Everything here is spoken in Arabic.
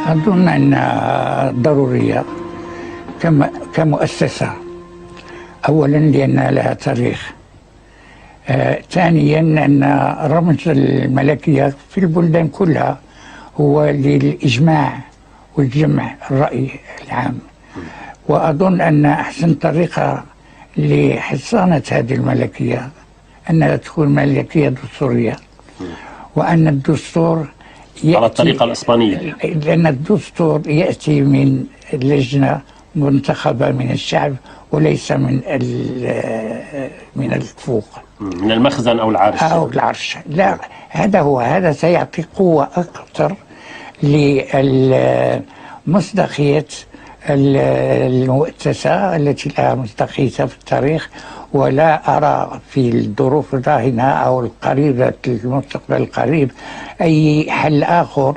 أظن أنها ضرورية كمؤسسة، أولا لأن لها تاريخ، ثانيا أن رمز الملكية في البلدان كلها هو للإجماع والجمع الرأي العام. وأظن أن أحسن طريقة لحصانة هذه الملكية أنها تكون ملكية دستورية، وأن الدستور على الطريقة الإسبانية، لأن الدستور يأتي من لجنة منتخبة من الشعب وليس من الفوق، من المخزن أو العرش. أو العرش. لا، هذا سيعطي قوة أكثر لمصداقية المؤسسة التي لها مصداقية في التاريخ. ولا أرى في الظروف الراهنة أو القريبة المستقبل القريب أي حل آخر